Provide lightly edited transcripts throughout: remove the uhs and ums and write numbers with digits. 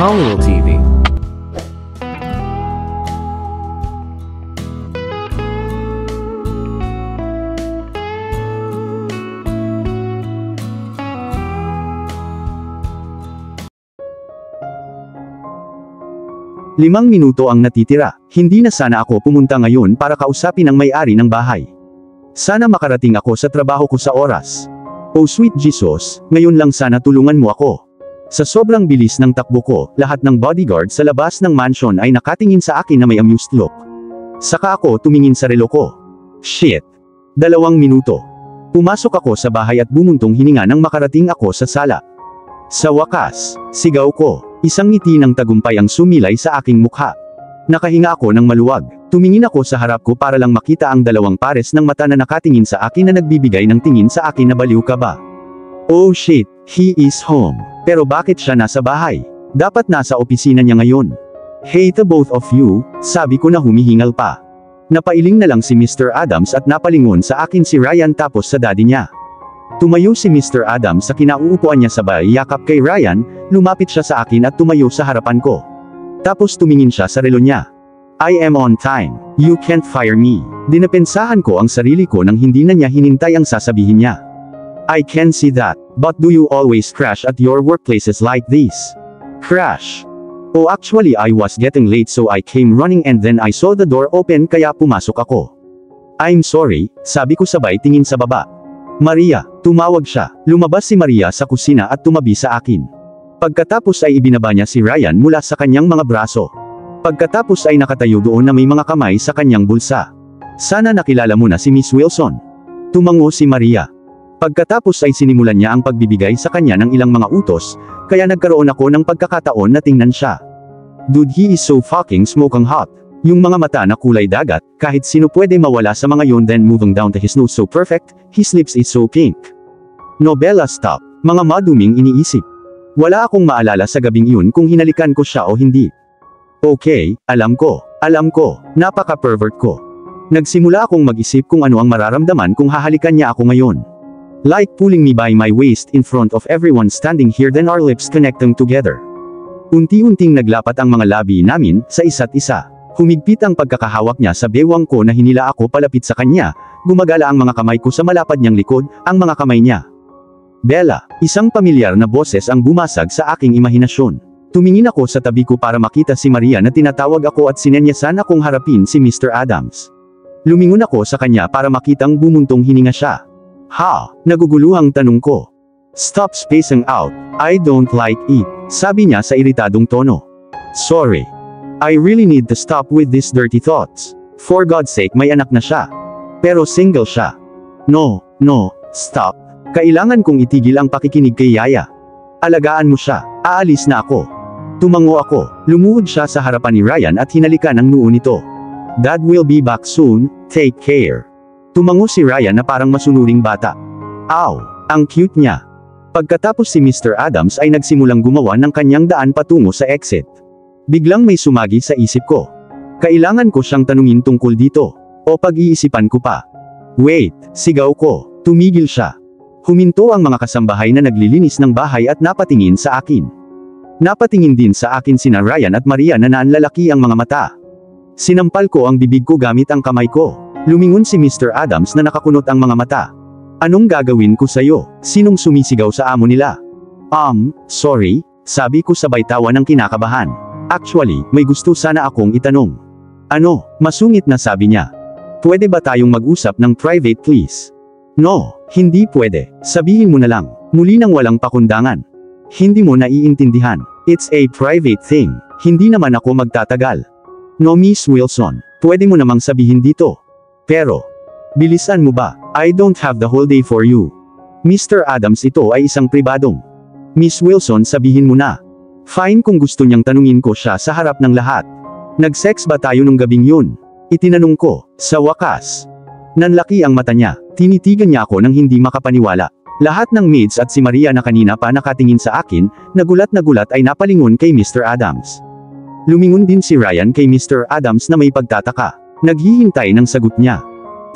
Hollywood TV. Limang minuto ang natitira. Hindi na sana ako pumunta ngayon para kausapin ang may-ari ng bahay. Sana makarating ako sa trabaho ko sa oras. Oh sweet Jesus, ngayon lang sana tulungan mo ako. Sa sobrang bilis ng takbo ko, lahat ng bodyguard sa labas ng mansion ay nakatingin sa akin na may amused look. Saka ako tumingin sa relo ko. Shit! 2 minuto. Pumasok ako sa bahay at bumuntong hininga nang makarating ako sa sala. Sa wakas, sigaw ko. Isang ngiti ng tagumpay ang sumilay sa aking mukha. Nakahinga ako ng maluwag. Tumingin ako sa harap ko para lang makita ang 2 pares ng mata na nakatingin sa akin na nagbibigay ng tingin sa akin na baliw ka ba? Oh shit, he is home. Pero bakit siya nasa bahay? Dapat nasa opisina niya ngayon. Hey the both of you, sabi ko na humihingal pa. Napailing na lang si Mr. Adams at napalingon sa akin si Ryan tapos sa daddy niya. Tumayo si Mr. Adams sa kinauupuan niya sabay yakap kay Ryan, lumapit siya sa akin at tumayo sa harapan ko. Tapos tumingin siya sa relo niya. I am on time. You can't fire me. Dinapensahan ko ang sarili ko nang hindi na niya hinintay ang sasabihin niya. I can see that, but do you always crash at your workplaces like this? Crash. Oh actually I was getting late so I came running and then I saw the door open kaya pumasok ako. I'm sorry, sabi ko sabay tingin sa baba. Maria, tumawag siya. Lumabas si Maria sa kusina at tumabi sa akin. Pagkatapos ay ibinaba niya si Ryan mula sa kanyang mga braso. Pagkatapos ay nakatayo doon na may mga kamay sa kanyang bulsa. Sana nakilala mo na si Miss Wilson. Tumango si Maria. Pagkatapos ay sinimulan niya ang pagbibigay sa kanya ng ilang mga utos, kaya nagkaroon ako ng pagkakataon na tingnan siya. Dude he is so fucking smoking hot. Yung mga mata na kulay dagat, kahit sino pwede mawala sa mga yon then moving down to his nose so perfect, his lips is so pink. Nobela stop. Mga maduming iniisip. Wala akong maalala sa gabing yun kung hinalikan ko siya o hindi. Okay, alam ko, napaka-pervert ko. Nagsimula akong mag-isip kung ano ang mararamdaman kung hahalikan niya ako ngayon. Like pulling me by my waist in front of everyone standing here then our lips connecting together. Unti-unting naglapat ang mga labi namin sa isa't isa. Humigpit ang pagkakahawak niya sa bewang ko na hinila ako palapit sa kanya, gumagala ang mga kamay ko sa malapad niyang likod, ang mga kamay niya. Bella, isang pamilyar na boses ang bumasag sa aking imahinasyon. Tumingin ako sa tabi ko para makita si Maria na tinatawag ako at sinenyasan akong harapin si Mr. Adams. Lumingon ako sa kanya para makitang bumuntong hininga siya. Ha? Naguguluhang tanong ko. Stop spacing out, I don't like it, sabi niya sa iritadong tono. Sorry. I really need to stop with these dirty thoughts. For God's sake may anak na siya. Pero single siya. No, stop. Kailangan kong itigil ang pakikinig kay Yaya. Alagaan mo siya, aalis na ako. Tumango ako, lumuhod siya sa harapan ni Ryan at hinalikan ang noo nito. Dad will be back soon, take care. Tumango si Ryan na parang masunuring bata. Aw, ang cute niya. Pagkatapos si Mr. Adams ay nagsimulang gumawa ng kanyang daan patungo sa exit. Biglang may sumagi sa isip ko. Kailangan ko siyang tanungin tungkol dito. O pag-iisipan ko pa. Wait, sigaw ko. Tumigil siya. Huminto ang mga kasambahay na naglilinis ng bahay at napatingin sa akin. Napatingin din sa akin sina Ryan at Maria na nanlalaki ang mga mata. Sinampal ko ang bibig ko gamit ang kamay ko. Lumingon si Mr. Adams na nakakunot ang mga mata. Anong gagawin ko sa'yo? Sinong sumisigaw sa amo nila? Sorry, sabi ko sabay tawa ng kinakabahan. Actually, may gusto sana akong itanong. Ano? Masungit na sabi niya. Pwede ba tayong mag-usap ng private please? No, hindi pwede. Sabihin mo na lang. Muli nang walang pakundangan. Hindi mo naiintindihan. It's a private thing. Hindi naman ako magtatagal. No Miss Wilson, pwede mo namang sabihin dito. Pero, bilisan mo ba? I don't have the whole day for you. Mr. Adams ito ay isang pribadong. Miss Wilson sabihin mo na. Fine kung gusto niyang tanungin ko siya sa harap ng lahat. Nag-sex ba tayo nung gabing yun? Itinanong ko, sa wakas. Nanlaki ang mata niya, tinitigan niya ako nang hindi makapaniwala. Lahat ng maids at si Maria na kanina pa nakatingin sa akin, nagulat ay napalingon kay Mr. Adams. Lumingon din si Ryan kay Mr. Adams na may pagtataka. Naghihintay ng sagot niya.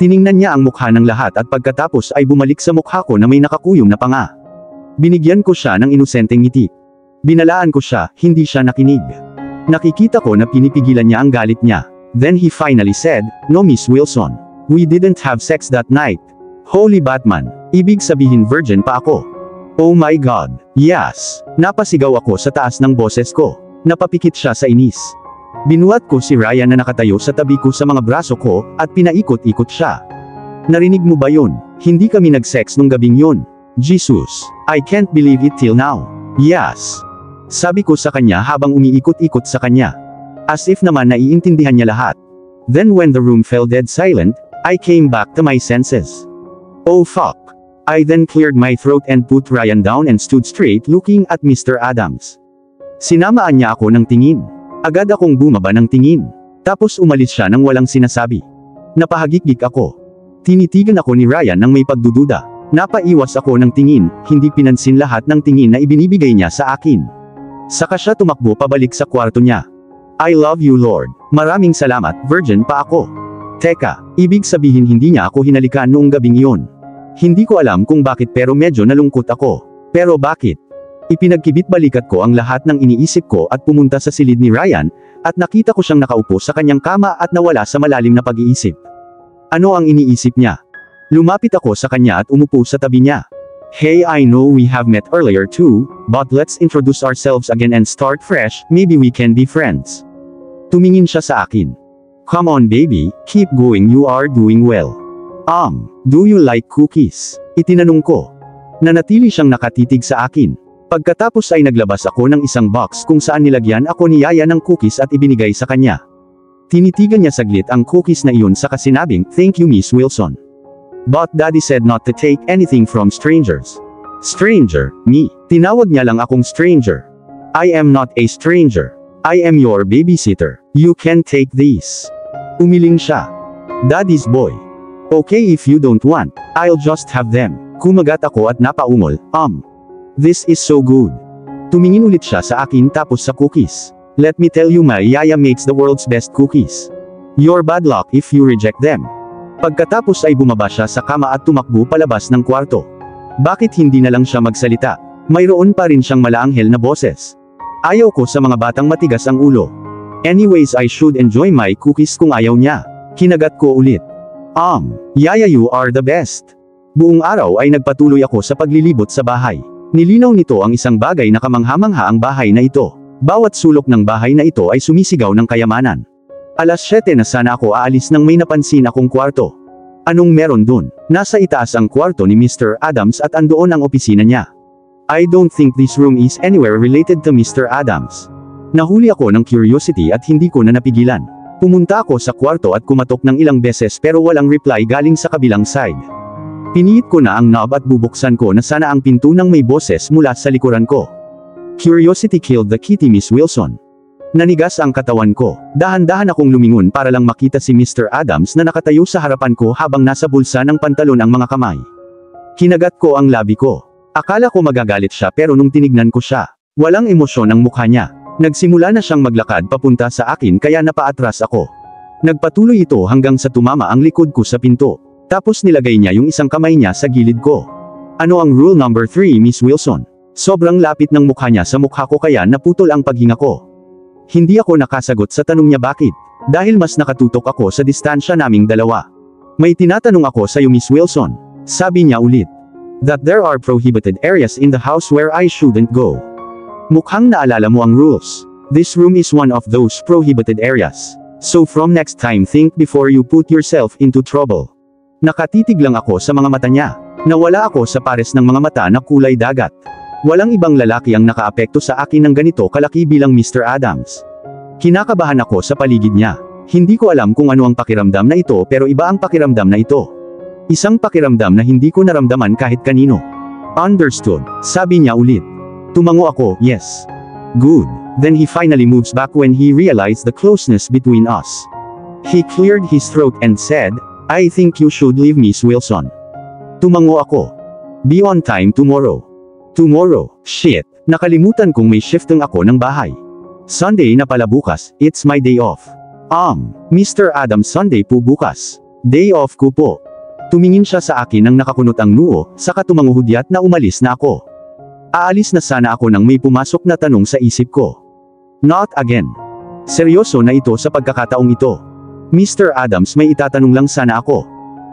Tiningnan niya ang mukha ng lahat at pagkatapos ay bumalik sa mukha ko na may nakakuyom na panga. Binigyan ko siya ng inosenteng ngiti. Binalaan ko siya, hindi siya nakinig. Nakikita ko na pinipigilan niya ang galit niya. Then he finally said, "No Miss Wilson. We didn't have sex that night." Holy Batman, ibig sabihin virgin pa ako. Oh my God, yes. Napasigaw ako sa taas ng boses ko. Napapikit siya sa inis. Binuhat ko si Ryan na nakatayo sa tabi ko sa mga braso ko, at pinaikot-ikot siya. Narinig mo ba yun? Hindi kami nag-sex nung gabing yun. Jesus, I can't believe it till now. Yes. Sabi ko sa kanya habang umiikot-ikot sa kanya. As if naman naiintindihan niya lahat. Then when the room fell dead silent, I came back to my senses. Oh fuck. I then cleared my throat and put Ryan down and stood straight looking at Mr. Adams. Sinamaan niya ako ng tingin. Agad akong bumaba ng tingin. Tapos umalis siya nang walang sinasabi. Napahagikik ako. Tinitigan ako ni Ryan nang may pagdududa. Napaiwas ako ng tingin, hindi pinansin lahat ng tingin na ibinibigay niya sa akin. Saka siya tumakbo pabalik sa kwarto niya. I love you Lord. Maraming salamat, virgin pa ako. Teka, ibig sabihin hindi niya ako hinalikan noong gabing iyon. Hindi ko alam kung bakit pero medyo nalungkot ako. Pero bakit? Ipinagkibit-balikat ko ang lahat ng iniisip ko at pumunta sa silid ni Ryan, at nakita ko siyang nakaupo sa kanyang kama at nawala sa malalim na pag-iisip. Ano ang iniisip niya? Lumapit ako sa kanya at umupo sa tabi niya. Hey, I know we have met earlier too, but let's introduce ourselves again and start fresh, maybe we can be friends. Tumingin siya sa akin. Come on baby, keep going, you are doing well. Do you like cookies? Itinanong ko. Nanatili siyang nakatitig sa akin. Pagkatapos ay naglabas ako ng isang box kung saan nilagyan ako ni Yaya ng cookies at ibinigay sa kanya. Tinitigan niya saglit ang cookies na iyon saka sinabing, "Thank you Miss Wilson. But Daddy said not to take anything from strangers." Stranger, me. Tinawag niya lang akong stranger. I am not a stranger. I am your babysitter. You can take these. Umiling siya. Daddy's boy. Okay if you don't want, I'll just have them. Kumagat ako at napaungol, This is so good. Tumingin ulit siya sa akin tapos sa cookies. Let me tell you my Yaya makes the world's best cookies. You're bad luck if you reject them. Pagkatapos ay bumaba siya sa kama at tumakbo palabas ng kwarto. Bakit hindi na lang siya magsalita? Mayroon pa rin siyang malaanghel na boses. Ayaw ko sa mga batang matigas ang ulo. Anyways I should enjoy my cookies kung ayaw niya. Kinagat ko ulit. Yaya you are the best. Buong araw ay nagpatuloy ako sa paglilibot sa bahay. Nilinaw nito ang isang bagay na kamangha-mangha ang bahay na ito. Bawat sulok ng bahay na ito ay sumisigaw ng kayamanan. Alas 7 na sana ako aalis nang may napansin akong kwarto. Anong meron dun? Nasa itaas ang kwarto ni Mr. Adams at andoon ang opisina niya. I don't think this room is anywhere related to Mr. Adams. Nahuli ako ng curiosity at hindi ko na napigilan. Pumunta ako sa kwarto at kumatok ng ilang beses pero walang reply galing sa kabilang side. Piniit ko na ang knob at bubuksan ko na sana ang pinto nang may boses mula sa likuran ko. Curiosity killed the kitty Miss Wilson. Nanigas ang katawan ko. Dahan-dahan akong lumingon para lang makita si Mr. Adams na nakatayo sa harapan ko habang nasa bulsa ng pantalon ang mga kamay. Kinagat ko ang labi ko. Akala ko magagalit siya pero nung tinignan ko siya, walang emosyon ang mukha niya. Nagsimula na siyang maglakad papunta sa akin kaya napaatras ako. Nagpatuloy ito hanggang sa tumama ang likod ko sa pinto. Tapos nilagay niya yung isang kamay niya sa gilid ko. Ano ang rule number 3 Miss Wilson? Sobrang lapit ng mukha niya sa mukha ko kaya naputol ang paghinga ko. Hindi ako nakasagot sa tanong niya bakit. Dahil mas nakatutok ako sa distansya naming dalawa. May tinatanong ako sa iyo Miss Wilson. Sabi niya ulit. That there are prohibited areas in the house where I shouldn't go. Mukhang naalala mo ang rules. This room is one of those prohibited areas. So from next time think before you put yourself into trouble. Nakatitig lang ako sa mga mata niya. Nawala ako sa pares ng mga mata na kulay dagat. Walang ibang lalaki ang nakaapekto sa akin ng ganito kalaki bilang Mr. Adams. Kinakabahan ako sa paligid niya. Hindi ko alam kung ano ang pakiramdam na ito pero iba ang pakiramdam na ito. Isang pakiramdam na hindi ko naramdaman kahit kanino. Understood, sabi niya ulit. Tumango ako, yes. Good. Then he finally moves back when he realized the closeness between us. He cleared his throat and said, I think you should leave Miss Wilson. Tumango ako. Be on time tomorrow. Tomorrow, shit. Nakalimutan kong may shifting ako ng bahay. Sunday na pala bukas, it's my day off. Mr. Adams Sunday po bukas. Day off ko po. Tumingin siya sa akin nang nakakunot ang noo, saka tumanguhudyat na umalis na ako. Aalis na sana ako nang may pumasok na tanong sa isip ko. Not again. Seryoso na ito sa pagkakataong ito. Mr. Adams, may itatanong lang sana ako.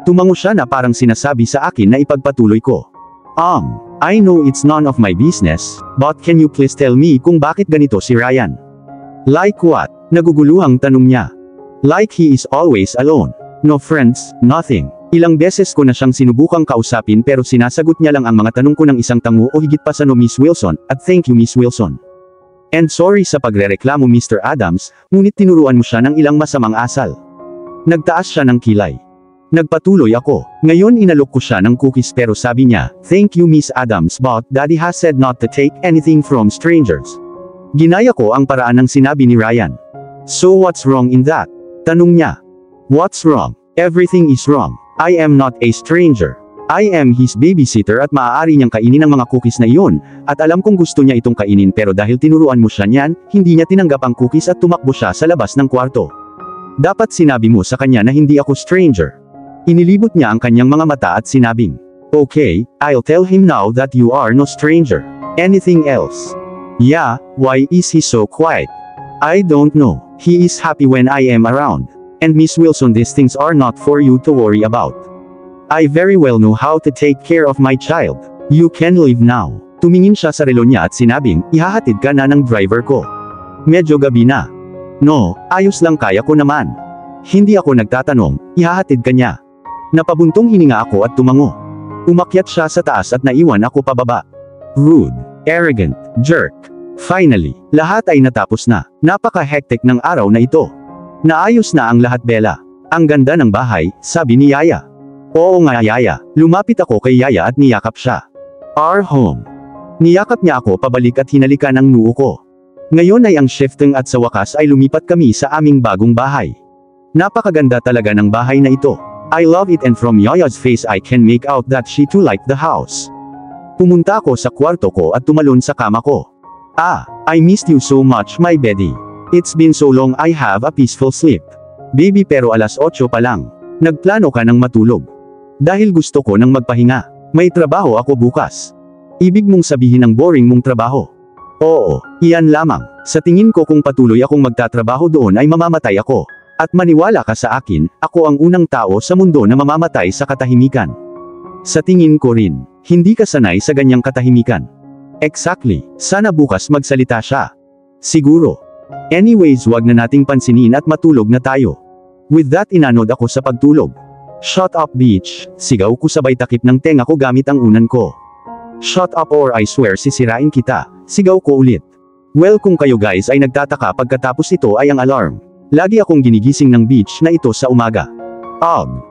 Tumango siya na parang sinasabi sa akin na ipagpatuloy ko. I know it's none of my business, but can you please tell me kung bakit ganito si Ryan? Like what? Naguguluhang tanong niya. Like he is always alone. No friends, nothing. Ilang beses ko na siyang sinubukang kausapin pero sinasagot niya lang ang mga tanong ko ng isang tango o higit pa sa no Miss Wilson, at thank you Miss Wilson. And sorry sa pagrereklamo Mr. Adams, ngunit tinuruan mo siya ng ilang masamang asal. Nagtaas siya ng kilay. Nagpatuloy ako. Ngayon inalok ko siya ng cookies pero sabi niya, thank you Miss Adams but Daddy has said not to take anything from strangers. Ginaya ko ang paraan ng sinabi ni Ryan. So what's wrong in that? Tanong niya. What's wrong? Everything is wrong. I am not a stranger. I am his babysitter at maaari niyang kainin ang mga cookies na iyon, at alam kong gusto niya itong kainin pero dahil tinuruan mo siya niyan, hindi niya tinanggap ang cookies at tumakbo siya sa labas ng kwarto. Dapat sinabi mo sa kanya na hindi ako stranger. Inilibot niya ang kanyang mga mata at sinabing, okay, I'll tell him now that you are no stranger. Anything else? Yeah, why is he so quiet? I don't know. He is happy when I am around. And Miss Wilson, these things are not for you to worry about. I very well know how to take care of my child. You can leave now. Tumingin siya sa relo niya at sinabing, ihahatid ka na ng driver ko. Medyo gabi na. No, ayos lang, kaya ko naman. Hindi ako nagtatanong, ihahatid ka niya. Napabuntong hininga ako at tumango. Umakyat siya sa taas at naiwan ako pababa. Rude, arrogant, jerk. Finally, lahat ay natapos na. Napaka-hectic ng araw na ito. Naayos na ang lahat, Bella. Ang ganda ng bahay, sabi ni Yaya. Oo nga Yaya. Lumapit ako kay Yaya at niyakap siya. Our home. Niyakap niya ako pabalik at hinalikan ang noo ko. Ngayon ay ang shifting at sa wakas ay lumipat kami sa aming bagong bahay. Napakaganda talaga ng bahay na ito. I love it, and from Yaya's face I can make out that she too liked the house. Pumunta ako sa kwarto ko at tumalon sa kama ko. I missed you so much my Betty. It's been so long I have a peaceful sleep. Baby, pero alas 8 pa lang. Nagplano ka ng matulog. Dahil gusto ko ng magpahinga. May trabaho ako bukas. Ibig mong sabihin ang boring mong trabaho? Oo, iyan lamang. Sa tingin ko kung patuloy akong magtatrabaho doon ay mamamatay ako. At maniwala ka sa akin, ako ang unang tao sa mundo na mamamatay sa katahimikan. Sa tingin ko rin, hindi ka sanay sa ganyang katahimikan. Exactly, sana bukas magsalita siya. Siguro. Anyways, wag na nating pansinin at matulog na tayo. With that, inanod ako sa pagtulog. Shut up bitch, sigaw ko sabay takip ng tenga ko gamit ang unan ko. Shut up or I swear sisirain kita, sigaw ko ulit. Well, kung kayo guys ay nagtataka, pagkatapos ito ay ang alarm. Lagi akong ginigising ng bitch na ito sa umaga.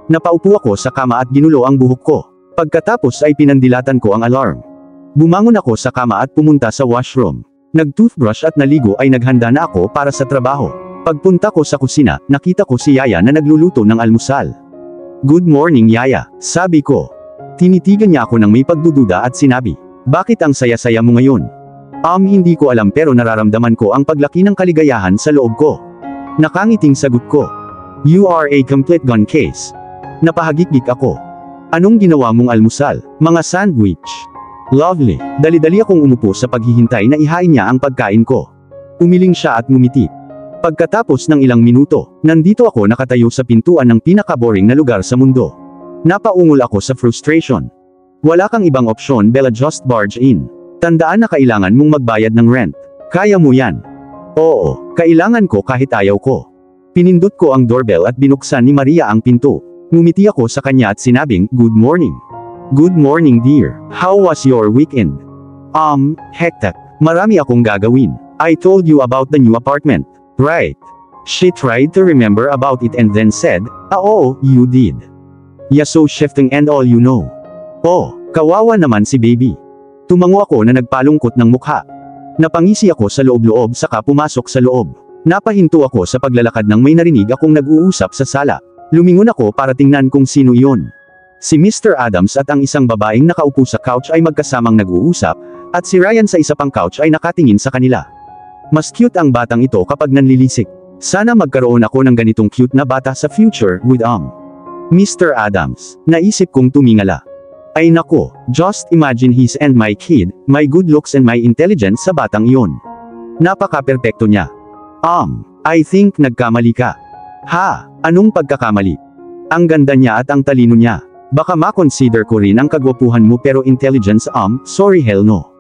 Napaupo ako sa kama at ginulo ang buhok ko. Pagkatapos ay pinandilatan ko ang alarm. Bumangon ako sa kama at pumunta sa washroom. Nag-toothbrush at naligo ay naghanda na ako para sa trabaho. Pagpunta ko sa kusina, nakita ko si Yaya na nagluluto ng almusal. Good morning Yaya, sabi ko. Tinitigan niya ako ng may pagdududa at sinabi, bakit ang saya-saya mo ngayon? Hindi ko alam pero nararamdaman ko ang paglaki ng kaligayahan sa loob ko. Nakangiting sagot ko. You are a complete gun case. Napahagikik ako. Anong ginawa mong almusal? Mga sandwich. Lovely. Dali-dali akong umupo sa paghihintay na ihain niya ang pagkain ko. Umiling siya at ngumiti. Pagkatapos ng ilang minuto, nandito ako nakatayo sa pintuan ng pinaka-boring na lugar sa mundo. Napaungol ako sa frustration. Wala kang ibang opsyon, Bella, just barge in. Tandaan na kailangan mong magbayad ng rent. Kaya mo yan. Oo, kailangan ko kahit ayaw ko. Pinindot ko ang doorbell at binuksan ni Maria ang pinto. Ngumiti ako sa kanya at sinabing, good morning. Good morning dear. How was your weekend? Hectic. Marami akong gagawin. I told you about the new apartment, right? She tried to remember about it and then said, oo, you did. Yeah, so shifting and all you know. Oh, kawawa naman si baby. Tumango ako na nagpalungkot ng mukha. Napangisi ako sa loob-loob saka pumasok sa loob. Napahinto ako sa paglalakad nang may narinig akong nag-uusap sa sala. Lumingon ako para tingnan kung sino iyon. Si Mr. Adams at ang isang babaeng nakaupo sa couch ay magkasamang nag-uusap, at si Ryan sa isa pang couch ay nakatingin sa kanila. Mas cute ang batang ito kapag nanlilisik. Sana magkaroon ako ng ganitong cute na bata sa future, with Mr. Adams. Naisip kong tumingala. Ay nako, just imagine his and my kid, my good looks and my intelligence sa batang iyon. Napaka-perpekto niya. I think nagkamali ka. Ha, anong pagkakamali? Ang ganda niya at ang talino niya. Baka ma-consider ko rin ang kagwapuhan mo pero intelligence sorry hell no.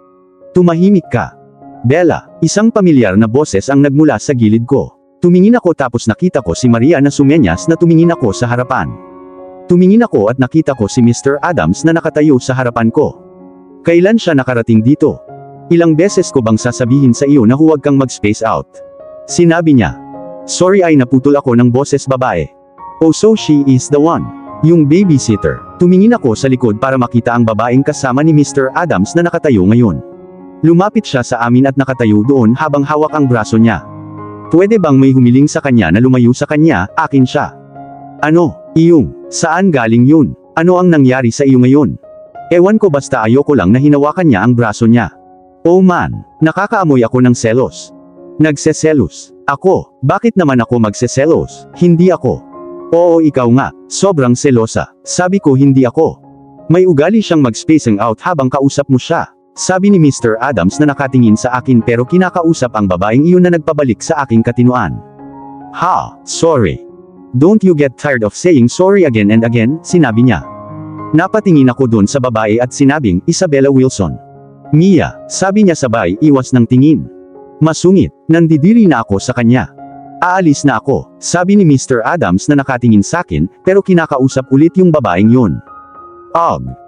Tumahimik ka. Bella, isang pamilyar na boses ang nagmula sa gilid ko. Tumingin ako tapos nakita ko si Maria na sumenyas na tumingin ako sa harapan. Tumingin ako at nakita ko si Mr. Adams na nakatayo sa harapan ko. Kailan siya nakarating dito? Ilang beses ko bang sasabihin sa iyo na huwag kang mag-space out? Sinabi niya. Sorry ay naputol ako ng boses babae. Oh so she is the one. Yung babysitter. Tumingin ako sa likod para makita ang babaeng kasama ni Mr. Adams na nakatayo ngayon. Lumapit siya sa amin at nakatayo doon habang hawak ang braso niya. Pwede bang may humiling sa kanya na lumayo sa kanya, akin siya? Ano? Iyong? Saan galing yun? Ano ang nangyari sa iyo ngayon? Ewan ko basta ayoko lang na hinawakan niya ang braso niya. Oh man, nakakaamoy ako ng selos. Nagseselos. Ako, bakit naman ako magseselos? Hindi ako. Oo ikaw nga, sobrang selosa. Sabi ko hindi ako. May ugali siyang mag-spacing out habang kausap mo siya. Sabi ni Mr. Adams na nakatingin sa akin pero kinakausap ang babaeng iyon na nagpabalik sa aking katinoan. Ha, sorry. Don't you get tired of saying sorry again and again, sinabi niya. Napatingin ako doon sa babae at sinabing, Isabella Wilson. Mia, sabi niya sabay iwas ng tingin. Masungit, nandidiri na ako sa kanya. Aalis na ako, sabi ni Mr. Adams na nakatingin sa akin, pero kinakausap ulit yung babaeng yun.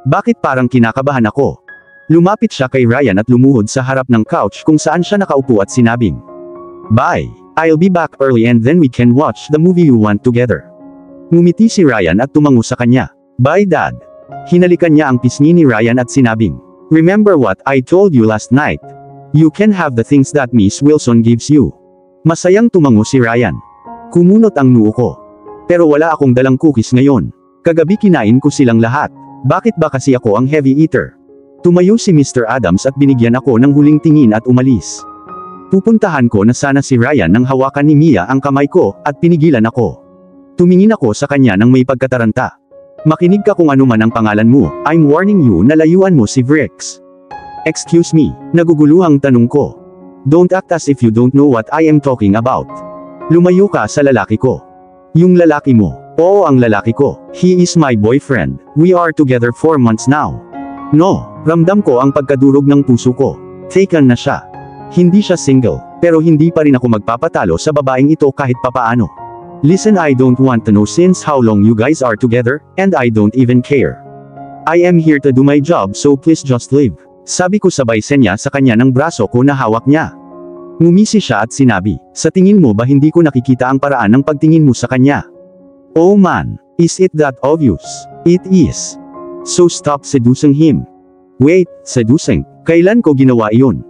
Bakit parang kinakabahan ako? Lumapit siya kay Ryan at lumuhod sa harap ng couch kung saan siya nakaupo at sinabing, Bye, I'll be back early and then we can watch the movie you want together. Ngumiti si Ryan at tumango sa kanya. Bye Dad. Hinalikan niya ang pisngi ni Ryan at sinabing, Remember what I told you last night? You can have the things that Miss Wilson gives you. Masayang tumango si Ryan. Kumunot ang noo ko. Pero wala akong dalang cookies ngayon. Kagabi kinain ko silang lahat. Bakit ba kasi ako ang heavy eater? Tumayo si Mr. Adams at binigyan ako ng huling tingin at umalis. Pupuntahan ko na sana si Ryan nang hawakan ni Mia ang kamay ko, at pinigilan ako. Tumingin ako sa kanya nang may pagkataranta. Makinig ka kung ano man ang pangalan mo, I'm warning you na layuan mo si Vrix. Excuse me, naguguluhang tanong ko. Don't act as if you don't know what I am talking about. Lumayo ka sa lalaki ko. Yung lalaki mo. Oo ang lalaki ko. He is my boyfriend. We are together 4 months now. No, ramdam ko ang pagkadurog ng puso ko. Taken na siya. Hindi siya single, pero hindi pa rin ako magpapatalo sa babaeng ito kahit papaano. Listen, I don't want to know since how long you guys are together, and I don't even care. I am here to do my job so please just leave. Sabi ko sabay senya sa kanya ng braso ko na hawak niya. Ngumisi siya at sinabi, sa tingin mo ba hindi ko nakikita ang paraan ng pagtingin mo sa kanya? Oh man, is it that obvious? It is. So stop seducing him. Wait, seducing? Kailan ko ginawa iyon?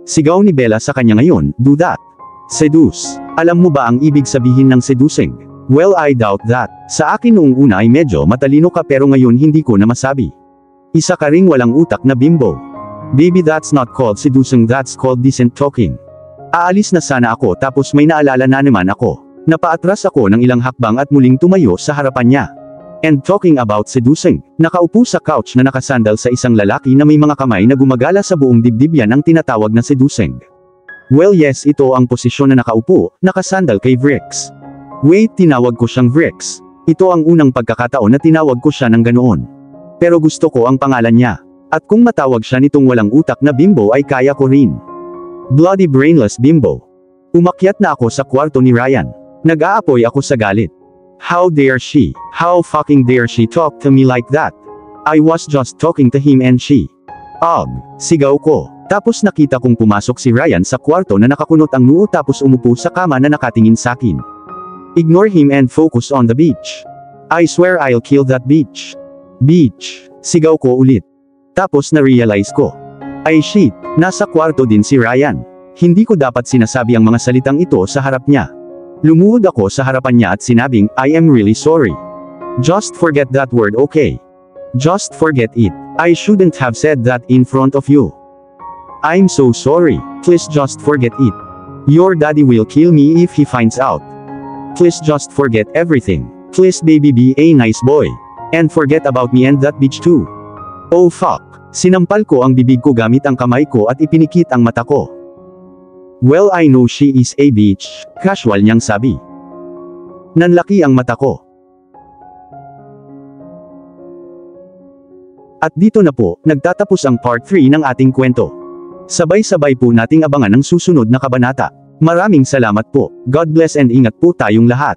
Sigaw ni Bella sa kanya ngayon, do that. Seduce. Alam mo ba ang ibig sabihin ng seducing? Well, I doubt that. Sa akin noong una ay medyo matalino ka pero ngayon hindi ko na masabi. Isa ka ring walang utak na bimbo. Baby, that's not called seducing, that's called decent talking. Aalis na sana ako tapos may naalala na naman ako. Napaatras ako ng ilang hakbang at muling tumayo sa harapan niya. And talking about seducing, nakaupo sa couch na nakasandal sa isang lalaki na may mga kamay na gumagala sa buong dibdib, yan ang tinatawag na seducing. Well yes, ito ang posisyon na nakaupo, nakasandal kay Vrix. Wait, tinawag ko siyang Vrix. Ito ang unang pagkakataon na tinawag ko siya ng ganoon. Pero gusto ko ang pangalan niya. At kung matawag siya nitong walang utak na bimbo ay kaya ko rin. Bloody brainless bimbo. Umakyat na ako sa kwarto ni Ryan. Nag-aapoy ako sa galit. How dare she? How fucking dare she talk to me like that? I was just talking to him and she. Sigaw ko. Tapos nakita kong pumasok si Ryan sa kwarto na nakakunot ang noo tapos umupo sa kama na nakatingin sakin. Ignore him and focus on the beach. I swear I'll kill that beach. Beach. Sigaw ko ulit. Tapos na-realize ko. Ay shit, nasa kwarto din si Ryan. Hindi ko dapat sinasabi ang mga salitang ito sa harap niya. Lumuhod ako sa harapan niya at sinabing, I am really sorry. Just forget that word, okay? Just forget it. I shouldn't have said that in front of you. I'm so sorry. Please just forget it. Your daddy will kill me if he finds out. Please just forget everything. Please baby, be a nice boy. And forget about me and that bitch too. Oh fuck. Sinampal ko ang bibig ko gamit ang kamay ko at ipinikit ang mata ko. Well, I know she is a bitch, casual niyang sabi. Nanlaki ang mata ko. At dito na po, nagtatapos ang part 3 ng ating kwento. Sabay-sabay po nating abangan ang susunod na kabanata. Maraming salamat po. God bless and ingat po tayong lahat.